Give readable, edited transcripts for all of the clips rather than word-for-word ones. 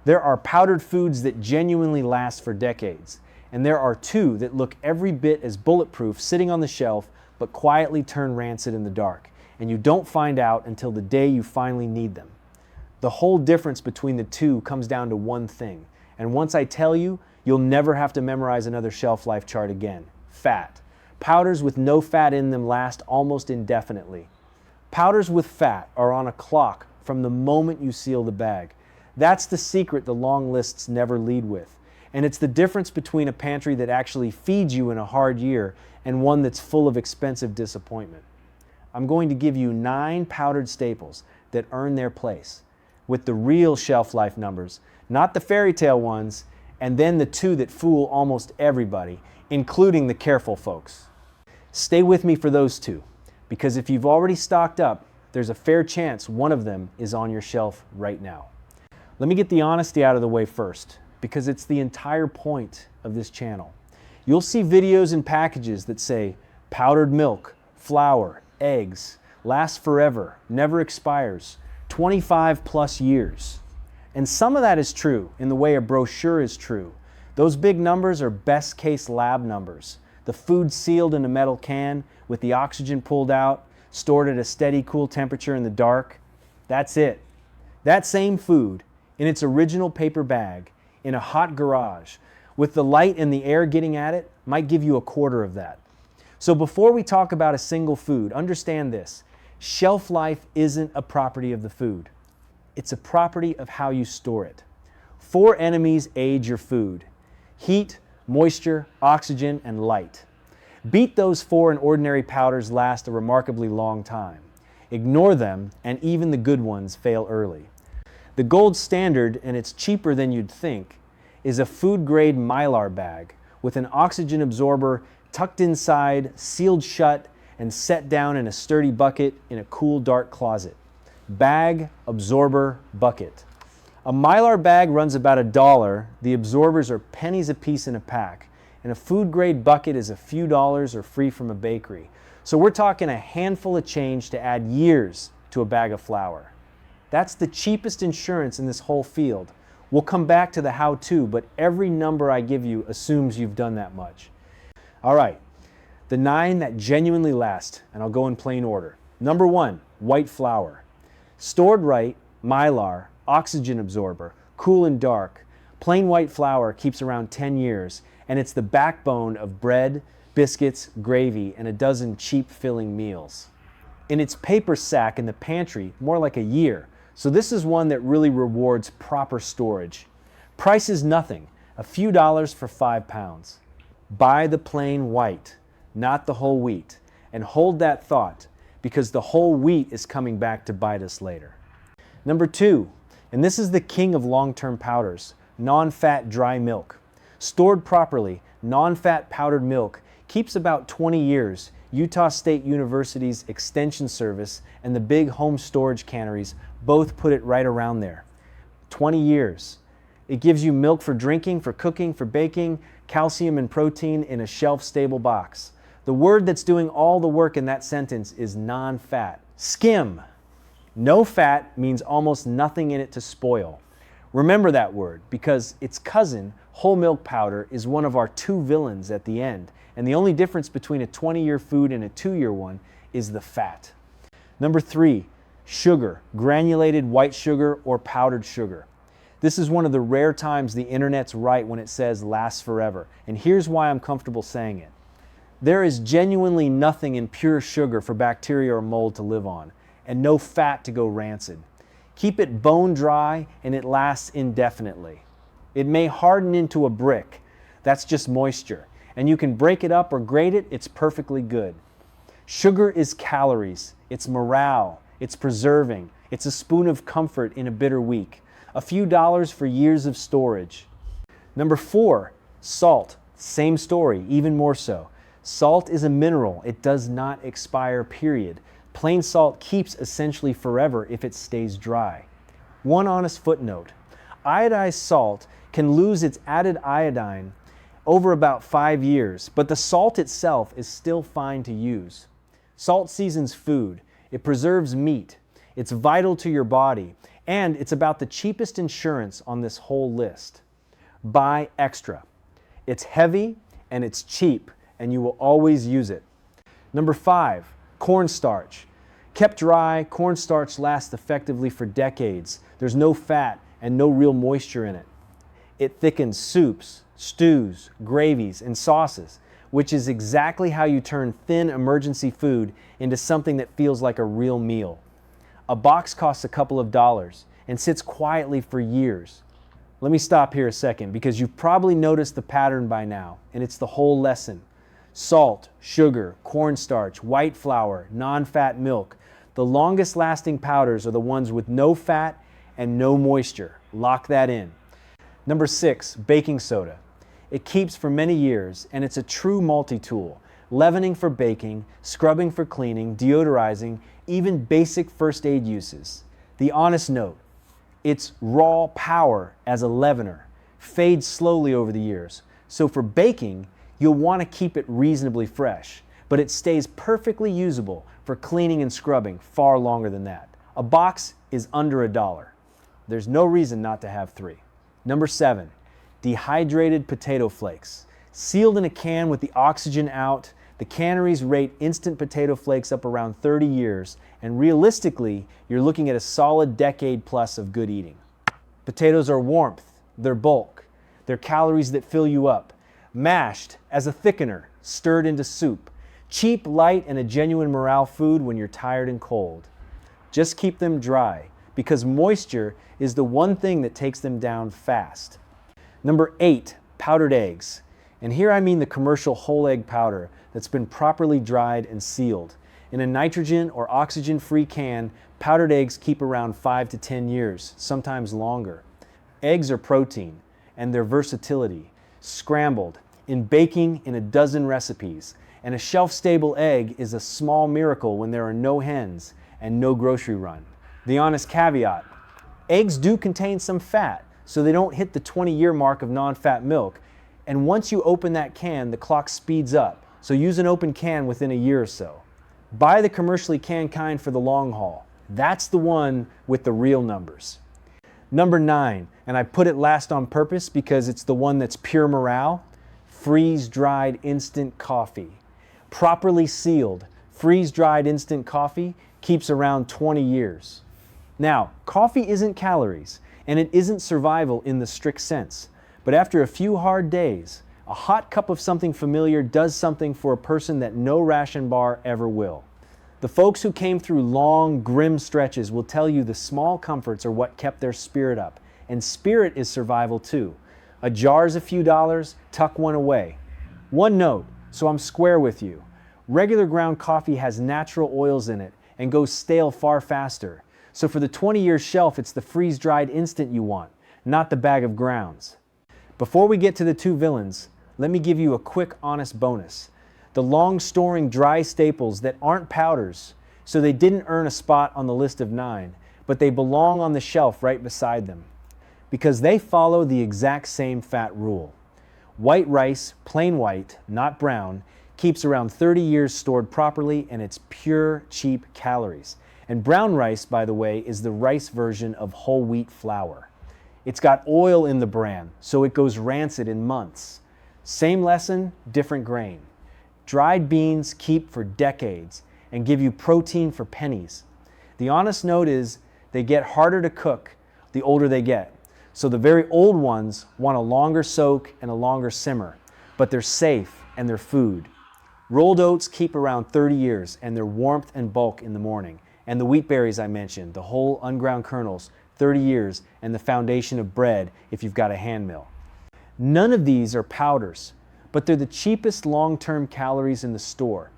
There are powdered foods that genuinely last for decades, and there are two that look every bit as bulletproof sitting on the shelf but quietly turn rancid in the dark, and you don't find out until the day you finally need them. The whole difference between the two comes down to one thing, and once I tell you, you'll never have to memorize another shelf life chart again. Fat. Powders with no fat in them last almost indefinitely. Powders with fat are on a clock from the moment you seal the bag. That's the secret the long lists never lead with. And it's the difference between a pantry that actually feeds you in a hard year and one that's full of expensive disappointment. I'm going to give you 9 powdered staples that earn their place, with the real shelf life numbers, not the fairy tale ones, and then the 2 that fool almost everybody, including the careful folks. Stay with me for those 2, because if you've already stocked up, there's a fair chance one of them is on your shelf right now. Let me get the honesty out of the way first, because it's the entire point of this channel. You'll see videos and packages that say powdered milk, flour, eggs, lasts forever, never expires, 25 plus years. And some of that is true in the way a brochure is true. Those big numbers are best case lab numbers. The food sealed in a metal can with the oxygen pulled out, stored at a steady cool temperature in the dark. That's it. That same food in its original paper bag in a hot garage with the light and the air getting at it might give you a quarter of that. So before we talk about a single food, understand this. Shelf life isn't a property of the food. It's a property of how you store it. 4 enemies age your food: heat, moisture, oxygen, and light. Beat those 4 and ordinary powders last a remarkably long time. Ignore them, and even the good ones fail early. The gold standard, and it's cheaper than you'd think, is a food-grade Mylar bag with an oxygen absorber tucked inside, sealed shut, and set down in a sturdy bucket in a cool, dark closet. Bag, absorber, bucket. A Mylar bag runs about $1. The absorbers are pennies a piece in a pack, and a food-grade bucket is a few dollars or free from a bakery. So we're talking a handful of change to add years to a bag of flour. That's the cheapest insurance in this whole field. We'll come back to the how-to, but every number I give you assumes you've done that much. All right, the 9 that genuinely last, and I'll go in plain order. Number 1, white flour. Stored right, Mylar, oxygen absorber, cool and dark. Plain white flour keeps around 10 years, and it's the backbone of bread, biscuits, gravy, and a dozen cheap filling meals. In its paper sack in the pantry, more like a year. So this is one that really rewards proper storage. Price is nothing, a few dollars for 5 pounds. Buy the plain white, not the whole wheat, and hold that thought, because the whole wheat is coming back to bite us later. Number 2, and this is the king of long-term powders, non-fat dry milk. Stored properly, non-fat powdered milk keeps about 20 years. Utah State University's Extension Service and the big home storage canneries both put it right around there. 20 years. It gives you milk for drinking, for cooking, for baking, calcium and protein in a shelf-stable box. The word that's doing all the work in that sentence is non-fat. Skim. No fat means almost nothing in it to spoil. Remember that word, because its cousin, whole milk powder, is one of our 2 villains at the end. And the only difference between a 20-year food and a 2-year one is the fat. Number 3, sugar, granulated white sugar or powdered sugar. This is one of the rare times the internet's right when it says lasts forever. And here's why I'm comfortable saying it. There is genuinely nothing in pure sugar for bacteria or mold to live on, and no fat to go rancid. Keep it bone dry and it lasts indefinitely. It may harden into a brick. That's just moisture. And you can break it up or grate it, it's perfectly good. Sugar is calories, it's morale, it's preserving, it's a spoon of comfort in a bitter week. A few dollars for years of storage. Number 4, salt. Same story, even more so. Salt is a mineral, it does not expire, period. Plain salt keeps essentially forever if it stays dry. One honest footnote, iodized salt can lose its added iodine over about 5 years, but the salt itself is still fine to use. Salt seasons food, it preserves meat, it's vital to your body, And it's about the cheapest insurance on this whole list. Buy extra. It's heavy and it's cheap, and you will always use it. Number 5, cornstarch. Kept dry, cornstarch lasts effectively for decades. There's no fat and no real moisture in it. It thickens soups, stews, gravies, and sauces, which is exactly how you turn thin emergency food into something that feels like a real meal. A box costs a couple of dollars and sits quietly for years. Let me stop here a second because you've probably noticed the pattern by now, and it's the whole lesson. Salt, sugar, cornstarch, white flour, non-fat milk. The longest lasting powders are the ones with no fat and no moisture. Lock that in. Number 6, baking soda. It keeps for many years, and it's a true multi-tool. Leavening for baking, scrubbing for cleaning, deodorizing, even basic first aid uses. The honest note, its raw power as a leavener fades slowly over the years. So for baking, you'll want to keep it reasonably fresh, but it stays perfectly usable for cleaning and scrubbing far longer than that. A box is under $1. There's no reason not to have 3. Number 7, dehydrated potato flakes. Sealed in a can with the oxygen out, the canneries rate instant potato flakes up around 30 years, and realistically, you're looking at a solid decade plus of good eating. Potatoes are warmth, they're bulk, they're calories that fill you up. Mashed as a thickener, stirred into soup. Cheap, light, and a genuine morale food when you're tired and cold. Just keep them dry, because moisture is the one thing that takes them down fast. Number 8, powdered eggs. And here I mean the commercial whole egg powder that's been properly dried and sealed. In a nitrogen or oxygen-free can, powdered eggs keep around 5 to 10 years, sometimes longer. Eggs are protein, and their versatility. Scrambled, in baking in a dozen recipes. And a shelf-stable egg is a small miracle when there are no hens and no grocery run. The honest caveat, eggs do contain some fat, so they don't hit the 20-year mark of non-fat milk. And once you open that can, the clock speeds up. So use an open can within a year or so. Buy the commercially canned kind for the long haul. That's the one with the real numbers. Number 9, and I put it last on purpose because it's the one that's pure morale, freeze-dried instant coffee. Properly sealed, freeze-dried instant coffee keeps around 20 years. Now, coffee isn't calories, and it isn't survival in the strict sense. But after a few hard days, a hot cup of something familiar does something for a person that no ration bar ever will. The folks who came through long, grim stretches will tell you the small comforts are what kept their spirit up. And spirit is survival too. A jar's a few dollars, tuck one away. One note, so I'm square with you. Regular ground coffee has natural oils in it and goes stale far faster. So for the 20-year shelf, it's the freeze-dried instant you want, not the bag of grounds. Before we get to the 2 villains, let me give you a quick, honest bonus. The long-storing dry staples that aren't powders, so they didn't earn a spot on the list of 9, but they belong on the shelf right beside them, because they follow the exact same fat rule. White rice, plain white, not brown, keeps around 30 years stored properly, and it's pure, cheap calories. And brown rice, by the way, is the rice version of whole wheat flour. It's got oil in the bran, so it goes rancid in months. Same lesson, different grain. Dried beans keep for decades and give you protein for pennies. The honest note is they get harder to cook the older they get. So the very old ones want a longer soak and a longer simmer, but they're safe and they're food. Rolled oats keep around 30 years and they're warmth and bulk in the morning. And the wheat berries I mentioned, the whole unground kernels, 30 years, and the foundation of bread if you've got a hand mill. None of these are powders, but they're the cheapest long-term calories in the store.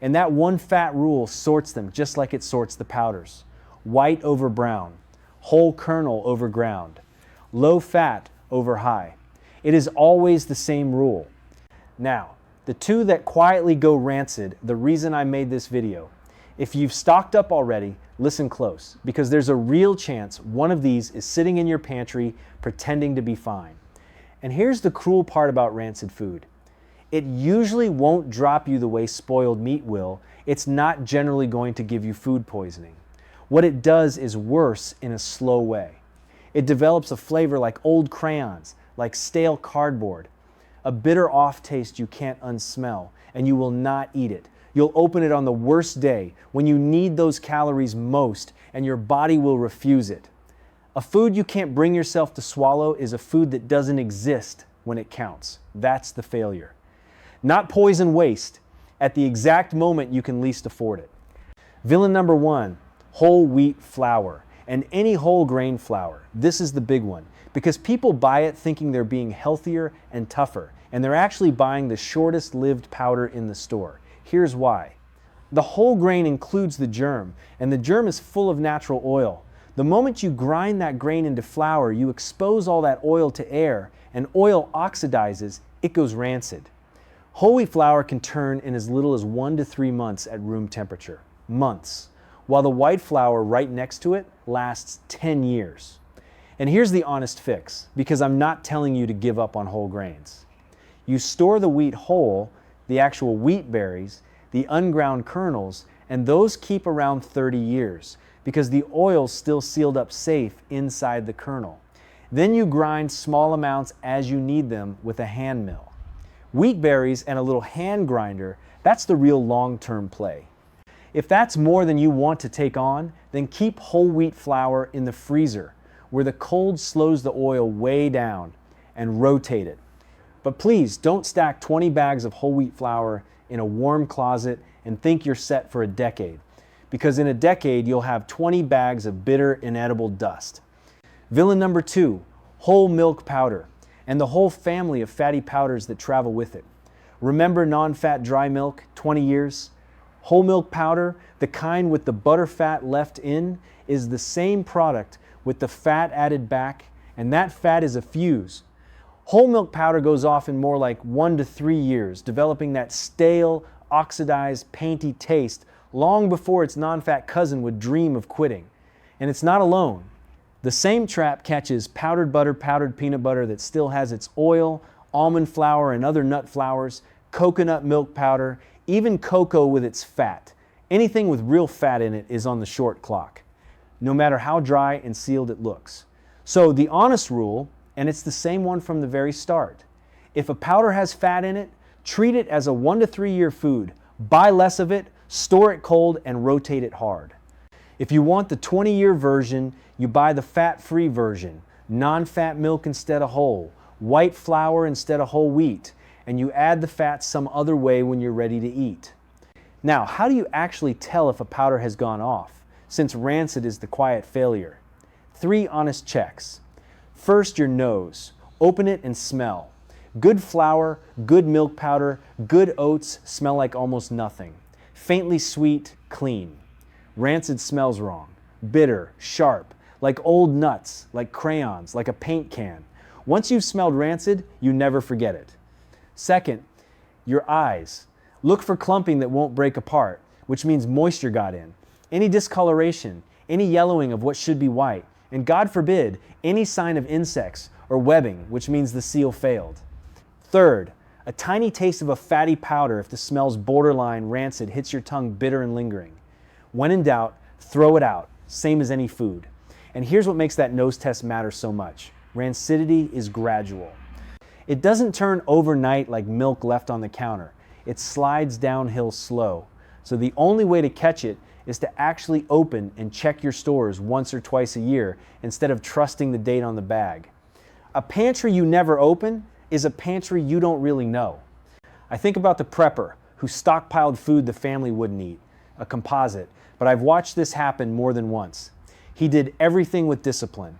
And that one fat rule sorts them just like it sorts the powders. White over brown, whole kernel over ground, low fat over high. It is always the same rule. Now, the 2 that quietly go rancid, the reason I made this video. If you've stocked up already, listen close, because there's a real chance one of these is sitting in your pantry pretending to be fine. And here's the cruel part about rancid food. It usually won't drop you the way spoiled meat will. It's not generally going to give you food poisoning. What it does is worse in a slow way. It develops a flavor like old crayons, like stale cardboard, a bitter off taste you can't unsmell, and you will not eat it. You'll open it on the worst day when you need those calories most, and your body will refuse it. A food you can't bring yourself to swallow is a food that doesn't exist when it counts. That's the failure. Not poison waste at the exact moment you can least afford it. Villain number 1, whole wheat flour, and any whole grain flour. This is the big one, because people buy it thinking they're being healthier and tougher, and they're actually buying the shortest lived powder in the store. Here's why. The whole grain includes the germ, and the germ is full of natural oil. The moment you grind that grain into flour, you expose all that oil to air, and oil oxidizes, it goes rancid. Whole wheat flour can turn in as little as 1 to 3 months at room temperature. Months. While the white flour right next to it lasts 10 years. And here's the honest fix, because I'm not telling you to give up on whole grains. You store the wheat whole, the actual wheat berries, the unground kernels, and those keep around 30 years because the oil's still sealed up safe inside the kernel. Then you grind small amounts as you need them with a hand mill. Wheat berries and a little hand grinder, that's the real long-term play. If that's more than you want to take on, then keep whole wheat flour in the freezer where the cold slows the oil way down, and rotate it. But please don't stack 20 bags of whole wheat flour in a warm closet and think you're set for a decade, because in a decade you'll have 20 bags of bitter, inedible dust. Villain number 2, whole milk powder, and the whole family of fatty powders that travel with it. Remember non-fat dry milk, 20 years? Whole milk powder, the kind with the butter fat left in, is the same product with the fat added back, and that fat is a fuse. Whole milk powder goes off in more like 1 to 3 years, developing that stale, oxidized, painty taste long before its non-fat cousin would dream of quitting. And it's not alone. The same trap catches powdered butter, powdered peanut butter that still has its oil, almond flour and other nut flours, coconut milk powder, even cocoa with its fat. Anything with real fat in it is on the short clock, no matter how dry and sealed it looks. So the honest rule, and it's the same one from the very start, if a powder has fat in it, treat it as a 1 to 3 year food. Buy less of it, store it cold, and rotate it hard. If you want the 20-year version, you buy the fat-free version, non-fat milk instead of whole, white flour instead of whole wheat, and you add the fat some other way when you're ready to eat. Now, how do you actually tell if a powder has gone off, since rancid is the quiet failure? 3 honest checks. First, your nose. Open it and smell. Good flour, good milk powder, good oats smell like almost nothing. Faintly sweet, clean. Rancid smells wrong. Bitter, sharp, like old nuts, like crayons, like a paint can. Once you've smelled rancid, you never forget it. Second, your eyes. Look for clumping that won't break apart, which means moisture got in. Any discoloration, any yellowing of what should be white, and God forbid, any sign of insects or webbing, which means the seal failed. Third, a tiny taste of a fatty powder if the smell's borderline rancid hits your tongue bitter and lingering. When in doubt, throw it out, same as any food. And here's what makes that nose test matter so much. Rancidity is gradual. It doesn't turn overnight like milk left on the counter. It slides downhill slow. So the only way to catch it is to actually open and check your stores once or twice a year instead of trusting the date on the bag. A pantry you never open is a pantry you don't really know. I think about the prepper who stockpiled food the family wouldn't eat, a composite, but I've watched this happen more than once. He did everything with discipline,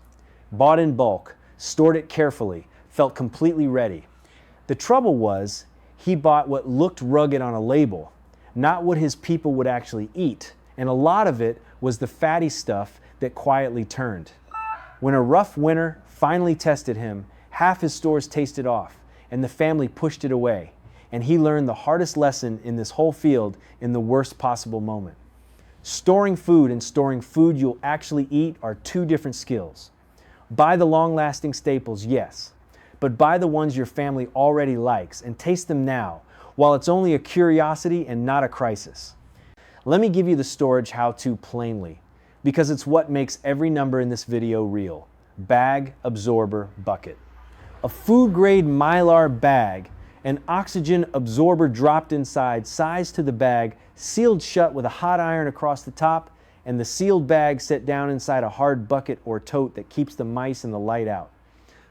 bought in bulk, stored it carefully, felt completely ready. The trouble was, he bought what looked rugged on a label, not what his people would actually eat, and a lot of it was the fatty stuff that quietly turned. When a rough winter finally tested him, half his stores tasted off, and the family pushed it away, and he learned the hardest lesson in this whole field in the worst possible moment. Storing food and storing food you'll actually eat are 2 different skills. Buy the long-lasting staples, yes, but buy the ones your family already likes and taste them now, while it's only a curiosity and not a crisis. Let me give you the storage how-to plainly. because it's what makes every number in this video real. Bag, absorber, bucket. A food-grade Mylar bag, an oxygen absorber dropped inside, sized to the bag, sealed shut with a hot iron across the top, and the sealed bag set down inside a hard bucket or tote that keeps the mice and the light out.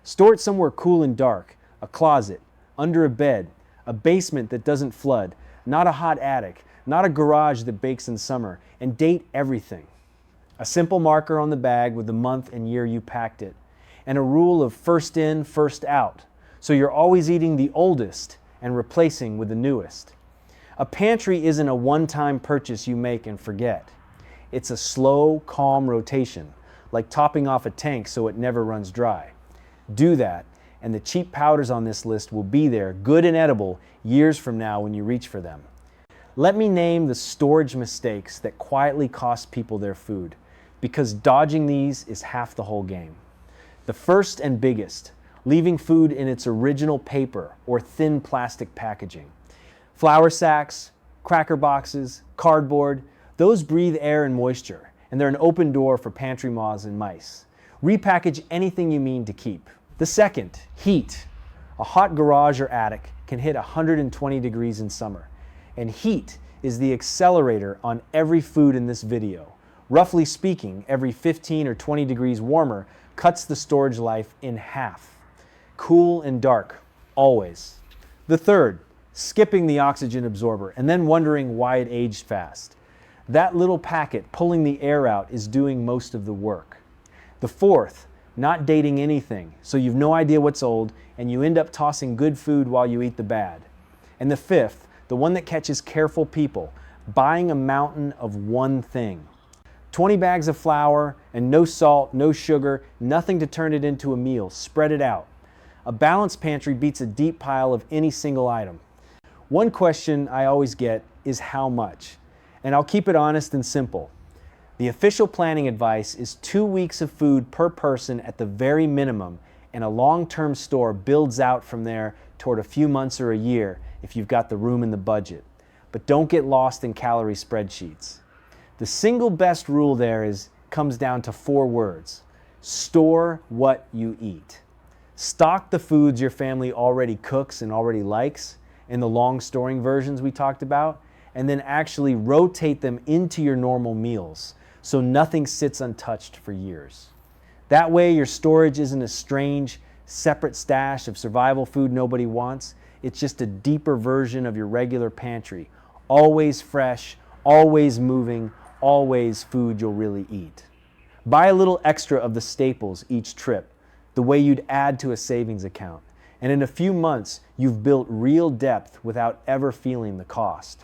Store it somewhere cool and dark, a closet, under a bed, a basement that doesn't flood, not a hot attic, not a garage that bakes in summer, and date everything. A simple marker on the bag with the month and year you packed it, and a rule of first in, first out, so you're always eating the oldest and replacing with the newest. A pantry isn't a one-time purchase you make and forget. It's a slow, calm rotation, like topping off a tank so it never runs dry. Do that, and the cheap powders on this list will be there, good and edible, years from now when you reach for them. Let me name the storage mistakes that quietly cost people their food, because dodging these is half the whole game. The first and biggest, leaving food in its original paper or thin plastic packaging. Flour sacks, cracker boxes, cardboard, those breathe air and moisture, and they're an open door for pantry moths and mice. Repackage anything you mean to keep. The second, heat. A hot garage or attic can hit 120 degrees in summer, and heat is the accelerator on every food in this video. Roughly speaking, every 15 or 20 degrees warmer cuts the storage life in half. Cool and dark, always. The third, skipping the oxygen absorber and then wondering why it aged fast. That little packet pulling the air out is doing most of the work. The fourth, not dating anything, so you've no idea what's old and you end up tossing good food while you eat the bad. And the fifth, the one that catches careful people, buying a mountain of one thing. 20 bags of flour and no salt, no sugar, nothing to turn it into a meal. Spread it out. A balanced pantry beats a deep pile of any single item. One question I always get is how much? And I'll keep it honest and simple. The official planning advice is 2 weeks of food per person at the very minimum, and a long-term store builds out from there toward a few months or a year if you've got the room and the budget. But don't get lost in calorie spreadsheets. The single best rule there comes down to 4 words. Store what you eat. Stock the foods your family already cooks and already likes in the long storing versions we talked about, and then actually rotate them into your normal meals so nothing sits untouched for years. That way your storage isn't a strange, separate stash of survival food nobody wants. It's just a deeper version of your regular pantry. Always fresh, always moving, always food you'll really eat. Buy a little extra of the staples each trip, the way you'd add to a savings account. And in a few months, you've built real depth without ever feeling the cost.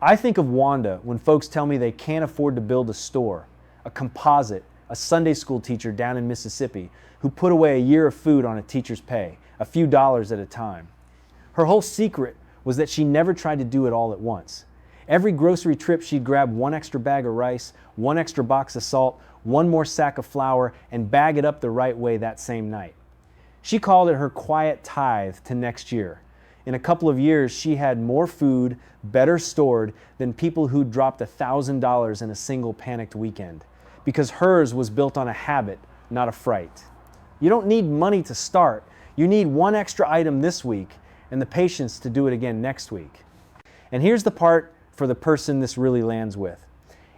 I think of Wanda when folks tell me they can't afford to build a store, a composite, a Sunday school teacher down in Mississippi who put away a year of food on a teacher's pay, a few dollars at a time. Her whole secret was that she never tried to do it all at once. Every grocery trip, she'd grab 1 extra bag of rice, 1 extra box of salt, 1 more sack of flour, and bag it up the right way that same night. She called it her quiet tithe to next year. In a couple of years, she had more food, better stored, than people who'd dropped $1,000 in a single panicked weekend, because hers was built on a habit, not a fright. You don't need money to start. You need 1 extra item this week and the patience to do it again next week. And here's the part for the person this really lands with.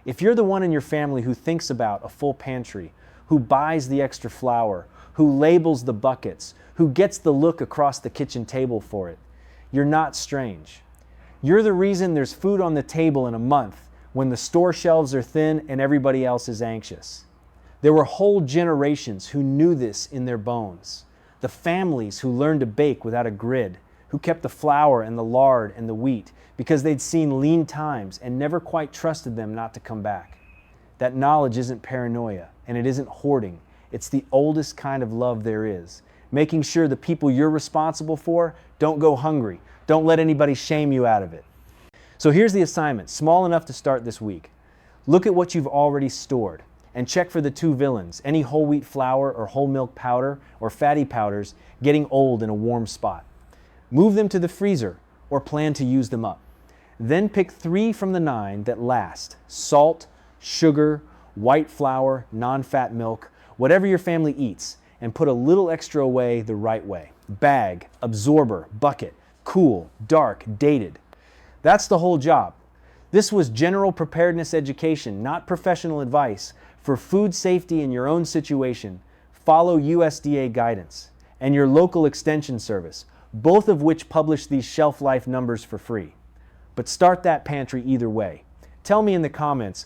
If you're the one in your family who thinks about a full pantry, who buys the extra flour, who labels the buckets, who gets the look across the kitchen table for it, you're not strange. You're the reason there's food on the table in a month when the store shelves are thin and everybody else is anxious. There were whole generations who knew this in their bones. The families who learned to bake without a grid, who kept the flour and the lard and the wheat because they'd seen lean times and never quite trusted them not to come back. That knowledge isn't paranoia and it isn't hoarding. It's the oldest kind of love there is. Making sure the people you're responsible for don't go hungry. Don't let anybody shame you out of it. So here's the assignment, small enough to start this week. Look at what you've already stored and check for the 2 villains, any whole wheat flour or whole milk powder or fatty powders getting old in a warm spot. Move them to the freezer or plan to use them up. Then pick 3 from the 9 that last: salt, sugar, white flour, non-fat milk, whatever your family eats, and put a little extra away the right way. Bag, absorber, bucket, cool, dark, dated. That's the whole job. This was general preparedness education, not professional advice. For food safety in your own situation, follow USDA guidance and your local extension service, both of which publish these shelf life numbers for free. But start that pantry either way. Tell me in the comments,